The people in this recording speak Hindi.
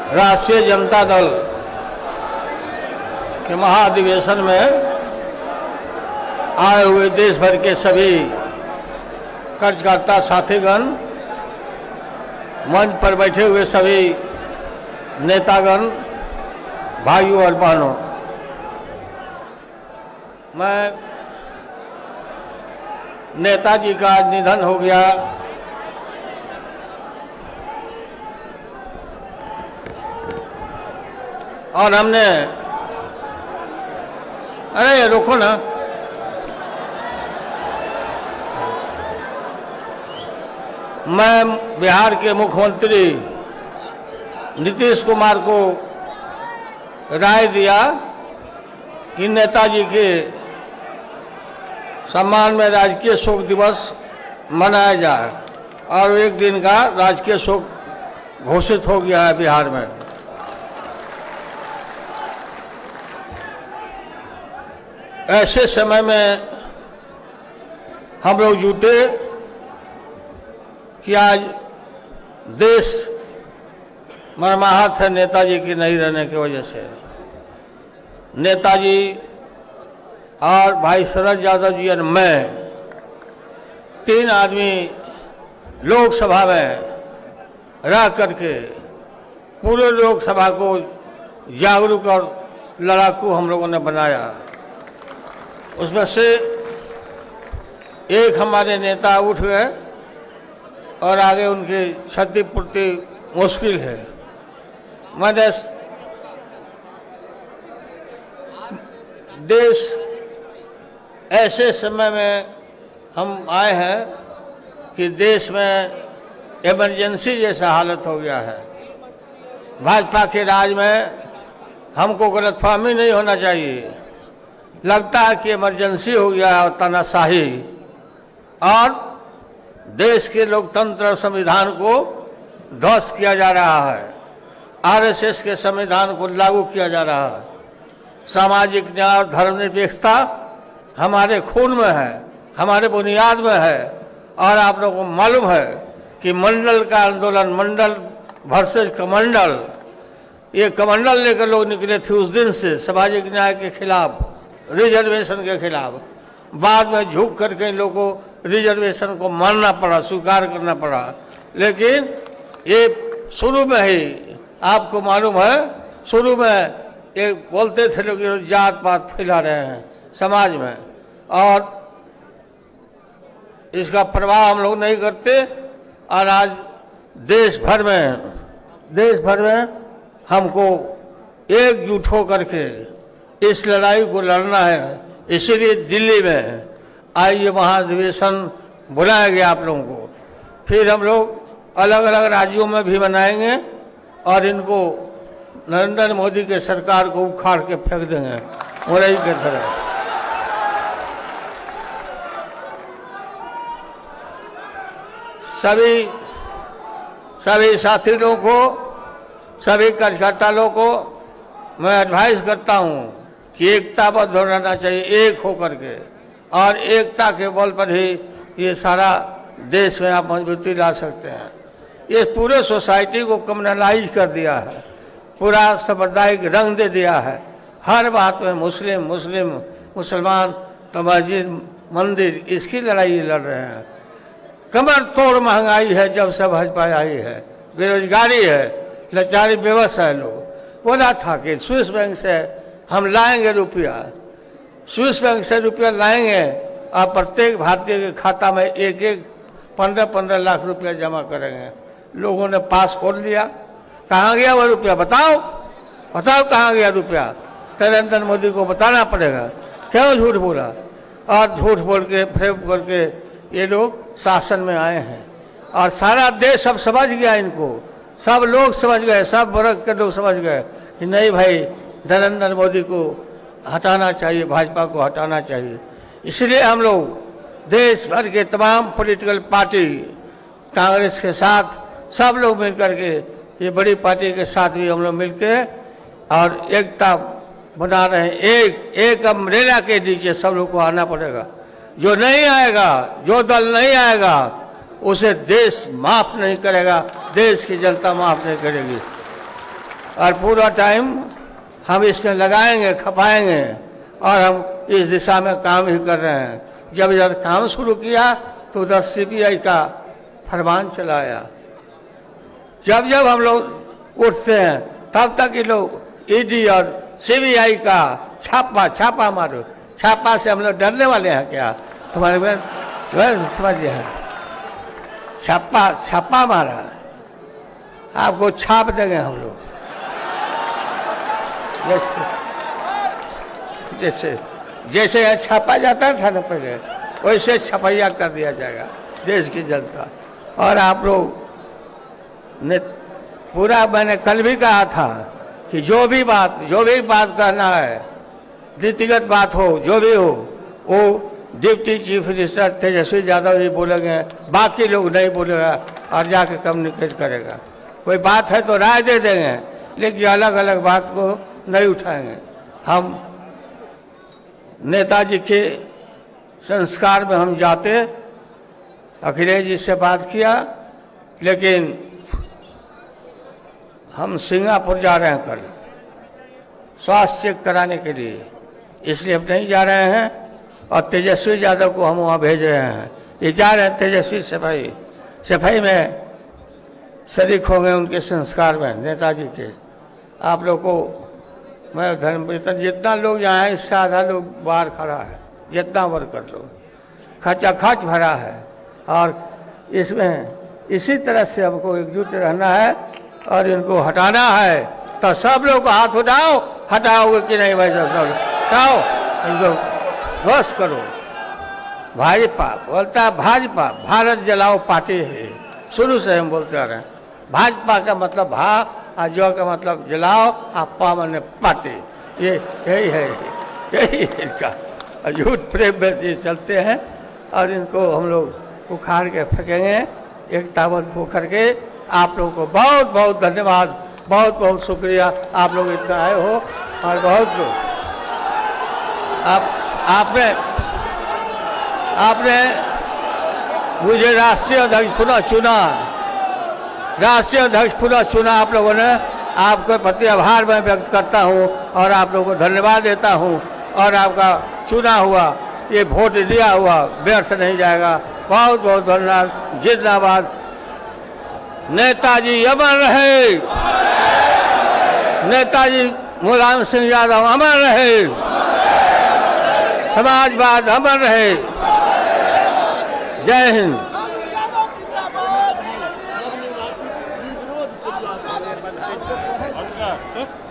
राष्ट्रीय जनता दल के महाधिवेशन में आए हुए देश भर के सभी कार्यकर्ता साथीगण, मंच पर बैठे हुए सभी नेतागण, भाइयों और बहनों, मैं नेताजी का आज निधन हो गया। और हमने, अरे रुको ना, मैं बिहार के मुख्यमंत्री नीतीश कुमार को राय दिया कि नेताजी के सम्मान में राजकीय शोक दिवस मनाया जाए, और एक दिन का राजकीय शोक घोषित हो गया है बिहार में। ऐसे समय में हम लोग जुटे कि आज देश मर्माहत है नेताजी की नहीं रहने की वजह से। नेताजी और भाई शरद यादव जी और मैं, तीन आदमी लोकसभा में रह करके पूरे लोकसभा को जागरूक और लड़ाकू हम लोगों ने बनाया। उसमें से एक हमारे नेता उठ गए और आगे उनकी क्षतिपूर्ति मुश्किल है। मैंने देश ऐसे समय में हम आए हैं कि देश में इमरजेंसी जैसा हालत हो गया है। भाजपा के राज में हमको गलतफहमी नहीं होना चाहिए। लगता है कि इमरजेंसी हो गया है और तानाशाही, और देश के लोकतंत्र और संविधान को ध्वस्त किया जा रहा है। आरएसएस के संविधान को लागू किया जा रहा है। सामाजिक न्याय और धर्मनिरपेक्षता हमारे खून में है, हमारे बुनियाद में है। और आप लोगों को मालूम है कि मंडल का आंदोलन, मंडल वर्सेस कमंडल, ये कमंडल लेकर लोग निकले थे उस दिन से सामाजिक न्याय के खिलाफ, रिजर्वेशन के खिलाफ। बाद में झुक करके लोगों को रिजर्वेशन को मानना पड़ा, स्वीकार करना पड़ा। लेकिन ये शुरू में ही आपको मालूम है, शुरू में एक बोलते थे लोग जात पात फैला रहे हैं समाज में, और इसका प्रभाव हम लोग नहीं करते। और आज देश भर में हमको एकजुट होकर के इस लड़ाई को लड़ना है। इसीलिए दिल्ली में आज ये महाधिवेशन बुलाया गया आप लोगों को। फिर हम लोग अलग अलग राज्यों में भी मनाएंगे और इनको नरेंद्र मोदी के सरकार को उखाड़ के फेंक देंगे मुरई के तरह। सभी साथी लोगों को, सभी कार्यकर्ता लोगों को मैं एडवाइस करता हूं कि एकताबद्ध रहना चाहिए, एक होकर के, और एकता के बल पर ही ये सारा देश में आप मजबूती ला सकते हैं। ये पूरे सोसाइटी को कम्युनलाइज कर दिया है, पूरा सांप्रदायिक रंग दे दिया है। हर बात में मुसलमान तो मस्जिद मंदिर, इसकी लड़ाई लड़ रहे हैं। कमर तोड़ महंगाई है जब से भाजपा आई है, बेरोजगारी है, लाचारी बेबस है। लोग बोला था कि स्विस बैंक से हम लाएंगे रुपया, स्विस बैंक से रुपया लाएंगे और प्रत्येक भारतीय के खाता में एक 15-15 लाख रुपया जमा करेंगे। लोगों ने पास खोल लिया। कहाँ गया वो रुपया? बताओ कहाँ गया रुपया? नरेंद्र मोदी को बताना पड़ेगा क्यों झूठ बोला। और झूठ बोल के फ्रेम करके ये लोग शासन में आए हैं, और सारा देश अब समझ गया इनको। सब लोग समझ गए, सब वर्ग के लोग समझ गए कि नहीं भाई, नरेंद्र मोदी को हटाना चाहिए, भाजपा को हटाना चाहिए। इसलिए हम लोग देश भर के तमाम पॉलिटिकल पार्टी, कांग्रेस के साथ सब लोग मिलकर के, ये बड़ी पार्टी के साथ भी हम लोग मिलकर और एकता बना रहे हैं। एक अम्ब्रेला के नीचे सब लोग को आना पड़ेगा। जो नहीं आएगा, जो दल नहीं आएगा, उसे देश माफ नहीं करेगा, देश की जनता माफ नहीं करेगी। और पूरा टाइम हम इसमें लगाएंगे, खपाएंगे, और हम इस दिशा में काम ही कर रहे हैं। जब काम शुरू किया तो उधर सीबीआई का फरमान चलाया। जब जब हम लोग उठते हैं तब तक ये लोग ईडी और सीबीआई का छापा मारो। छापा से हम लोग डरने वाले हैं क्या? तुम्हारे समझिए, छापा मारा, आपको छाप देंगे हम लोग। जैसे यहाँ छापा जाता था ना पहले, वैसे छपैया कर दिया जाएगा देश की जनता। और आप लोग ने पूरा, मैंने कल भी कहा था कि जो भी बात कहना है, नीतिगत बात हो, जो भी हो, वो deputy chief minister Tejashwi Yadav ji बोलेंगे, बाकी लोग नहीं बोलेगा और जाके कम्युनिकेट करेगा। कोई बात है तो राय दे देंगे, लेकिन अलग अलग बात को नहीं उठाएंगे। हम नेताजी के संस्कार में हम जाते, अखिलेश जी से बात किया, लेकिन हम सिंगापुर जा रहे हैं कल स्वास्थ्य चेक कराने के लिए, इसलिए हम नहीं जा रहे हैं। और तेजस्वी यादव को हम वहाँ भेज रहे हैं। ये जा रहे हैं तेजस्वी सफाई में शरीक होंगे, उनके संस्कार में, नेताजी के। आप लोग को मैं जितना लोग यहाँ है इससे आधा लोग बाहर खड़ा है, जितना वर्कर लोग खचाखच भरा है। और इसमें इसी तरह से हमको एकजुट रहना है और इनको हटाना है। तो सब लोग को हाथ उठाओ, हटाओगे कि नहीं भाई? सब हटाओ, इनको ध्वस्त करो। भाजपा बोलता है, भाजपा भारत जलाओ पार्टी है, शुरू से हम बोलते आ रहे हैं। भाजपा का मतलब भा, और जो का मतलब जलाओ, आप पा मैंने पार्टी, यही है इनका झूठ प्रेम में ये चलते हैं। और इनको हम लोग उखाड़ के फेंकेंगे एकताबद्ध होकर के। आप लोगों को बहुत बहुत धन्यवाद, बहुत बहुत शुक्रिया, आप लोग इतना आए हो। और बहुत लोग आपने मुझे राष्ट्रीय अध्यक्ष पुनः चुना, आप लोगों ने। आपके प्रति आभार मैं व्यक्त करता हूं और आप लोगों को धन्यवाद देता हूं। और आपका चुना हुआ, ये वोट दिया हुआ व्यर्थ नहीं जाएगा। बहुत बहुत धन्यवाद। जिंदाबाद नेताजी अमर रहे, नेताजी मुलायम सिंह यादव अमर रहे, समाजवाद अमर रहे। जय हिंद। Oscar.